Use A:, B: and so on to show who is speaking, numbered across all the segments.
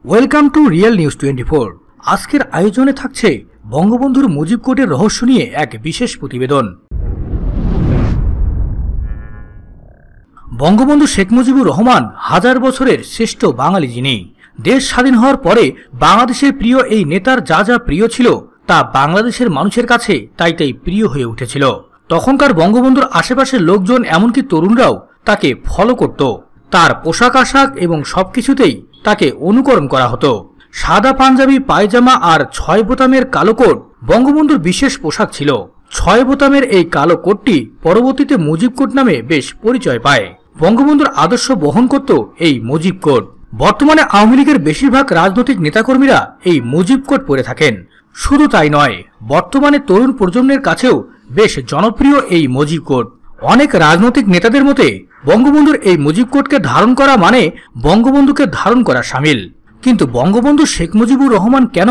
A: Welcome to real news 24। আজকের আয়োজনে থাকছে বঙ্গবন্ধুর মুজিব কোটের রহস্য নিয়ে এক বিশেষ প্রতিবেদন। বঙ্গবন্ধু শেখ মুজিবুর রহমান হাজার বছরের শ্রেষ্ঠ বাঙালি, যিনি দেশ স্বাধীন হওয়ার পরে বাংলাদেশের প্রিয় এই নেতার যা যা প্রিয় ছিল তা বাংলাদেশের মানুষের কাছে তাই প্রিয় হয়ে উঠেছিল। তখনকার বঙ্গবন্ধুর আশেপাশের লোকজন, এমনকি তরুণরাও তাকে ফলো করত। তার পোশাক আশাক এবং সবকিছুতেই তাকে অনুকরণ করা হতো। সাদা পাঞ্জাবি, পায়জামা আর 6 বোতামের কালো কোট বঙ্গবন্ধুর বিশেষ পোশাক ছিল। 6 বোতামের এই কালো কোটটি পরবর্তীতে মুজিব কোট নামে বেশ পরিচয় পায়। বঙ্গবন্ধুর আদর্শ বহন করত এই মুজিব কোট। বর্তমানে আওয়ামী লীগের বেশিরভাগ রাজনৈতিক নেতাকর্মীরা এই মুজিব কোট পরে থাকেন। শুধু তাই নয়, বর্তমানে তরুণ প্রজন্মের কাছেও বেশ জনপ্রিয় এই মুজিব কোট। অনেক রাজনৈতিক নেতাদের মতে বঙ্গবন্ধুর এই মুজিব কোটকে ধারণ করা মানে বঙ্গবন্ধুকে ধারণ করা শামিল। কিন্তু বঙ্গবন্ধু শেখ মুজিবুর রহমান কেন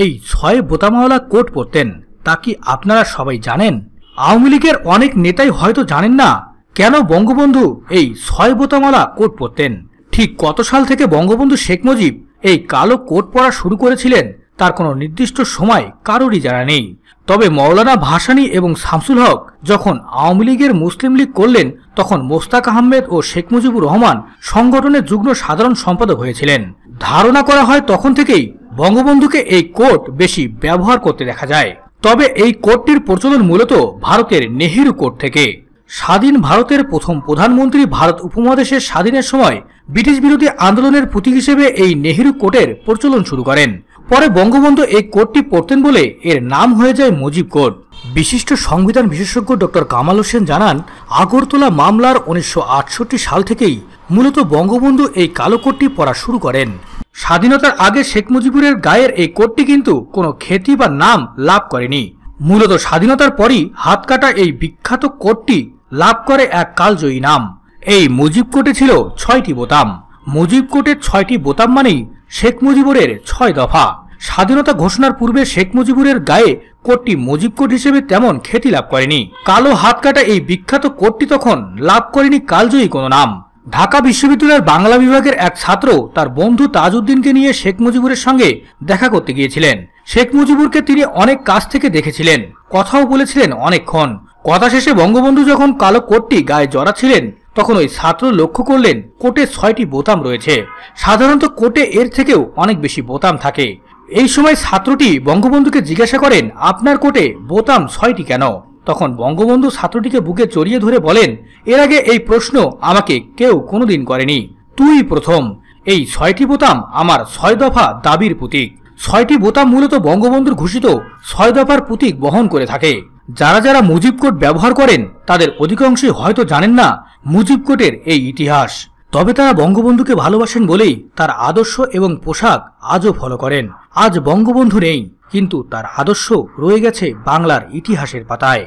A: এই 6 বোতামওয়ালা কোট পরতেন তা কি আপনারা সবাই জানেন? আওয়ামী লীগের অনেক নেতাই হয়তো জানেন না কেন বঙ্গবন্ধু এই 6 বোতামওয়ালা কোট পরতেন। ঠিক কত সাল থেকে বঙ্গবন্ধু শেখ মুজিব এই কালো কোট পরা শুরু করেছিলেন তার কোনো নির্দিষ্ট সময় কারোরই জানা নেই। তবে মৌলানা ভাসানী এবং শামসুল হক যখন আওয়ামী লীগের মুসলিম লীগ করলেন, তখন মোস্তাক আহমেদ ও শেখ মুজিবুর রহমান সংগঠনের যুগ্ম সাধারণ সম্পাদক হয়েছিলেন। ধারণা করা হয় তখন থেকেই বঙ্গবন্ধুকে এই কোট বেশি ব্যবহার করতে দেখা যায়। তবে এই কোটটির প্রচলন মূলত ভারতের নেহেরু কোট থেকে। স্বাধীন ভারতের প্রথম প্রধানমন্ত্রী ভারত উপমহাদেশের স্বাধীনের সময় ব্রিটিশ বিরোধী আন্দোলনের প্রতীক হিসেবে এই নেহেরু কোটের প্রচলন শুরু করেন। পরে বঙ্গবন্ধু এই কোটটি পরতেন বলে এর নাম হয়ে যায় মুজিব কোট। বিশিষ্ট সংবিধান বিশেষজ্ঞ ডক্টর কামাল হোসেন জানান, আগরতলা মামলার 1968 সাল থেকেই মূলত বঙ্গবন্ধু এই কালো কোটটি পরা শুরু করেন। স্বাধীনতার আগে শেখ মুজিবুরের গায়ের এই কোটটি কিন্তু কোনো খ্যাতি বা নাম লাভ করেনি। মূলত স্বাধীনতার পরই হাত কাটা এই বিখ্যাত কোটটি লাভ করে এক কালজয়ী নাম। এই মুজিব কোটে ছিল 6টি বোতাম। মুজিব কোটের 6টি বোতাম মানেই শেখ মুজিবুরের 6 দফা। স্বাধীনতা ঘোষণার পূর্বে শেখ মুজিবুরের গায়ে কোটটি মুজিব কোট হিসেবে তেমন খ্যাতি লাভ করেনি। কালো হাত কাটা এই বিখ্যাত কোটটি তখন লাভ করেনি কালজয়ী কোনো নাম। ঢাকা বিশ্ববিদ্যালয়ের বাংলা বিভাগের এক ছাত্র তার বন্ধু তাজউদ্দিনকে নিয়ে শেখ মুজিবুরের সঙ্গে দেখা করতে গিয়েছিলেন। শেখ মুজিবুরকে তিনি অনেক কাছ থেকে দেখেছিলেন, কথাও বলেছিলেন অনেকক্ষণ। কথা শেষে বঙ্গবন্ধু যখন কালো কোটটি গায়ে জড়াচ্ছিলেন তখন ওই ছাত্র লক্ষ্য করলেন কোটে 6টি বোতাম রয়েছে। সাধারণত কোটে এর থেকেও অনেক বেশি বোতাম থাকে। এই সময় ছাত্রটি বঙ্গবন্ধুকে জিজ্ঞাসা করেন, আপনার কোটে বোতাম 6টি কেন? তখন বঙ্গবন্ধু ছাত্রটিকে বুকে জড়িয়ে ধরে বলেন, এর আগে এই প্রশ্ন আমাকে কেউ কোনোদিন করেনি, তুই প্রথম। এই 6টি বোতাম আমার 6 দফা দাবির প্রতীক। 6টি বোতাম মূলত বঙ্গবন্ধুর ঘোষিত 6 দফার প্রতীক বহন করে থাকে। যারা যারা মুজিব কোট ব্যবহার করেন তাদের অধিকাংশই হয়তো জানেন না মুজিব কোটের এই ইতিহাস। তবে তারা বঙ্গবন্ধুকে ভালোবাসেন বলেই তার আদর্শ এবং পোশাক আজও ফলো করেন। আজ বঙ্গবন্ধু নেই, কিন্তু তার আদর্শ রয়ে গেছে বাংলার ইতিহাসের পাতায়।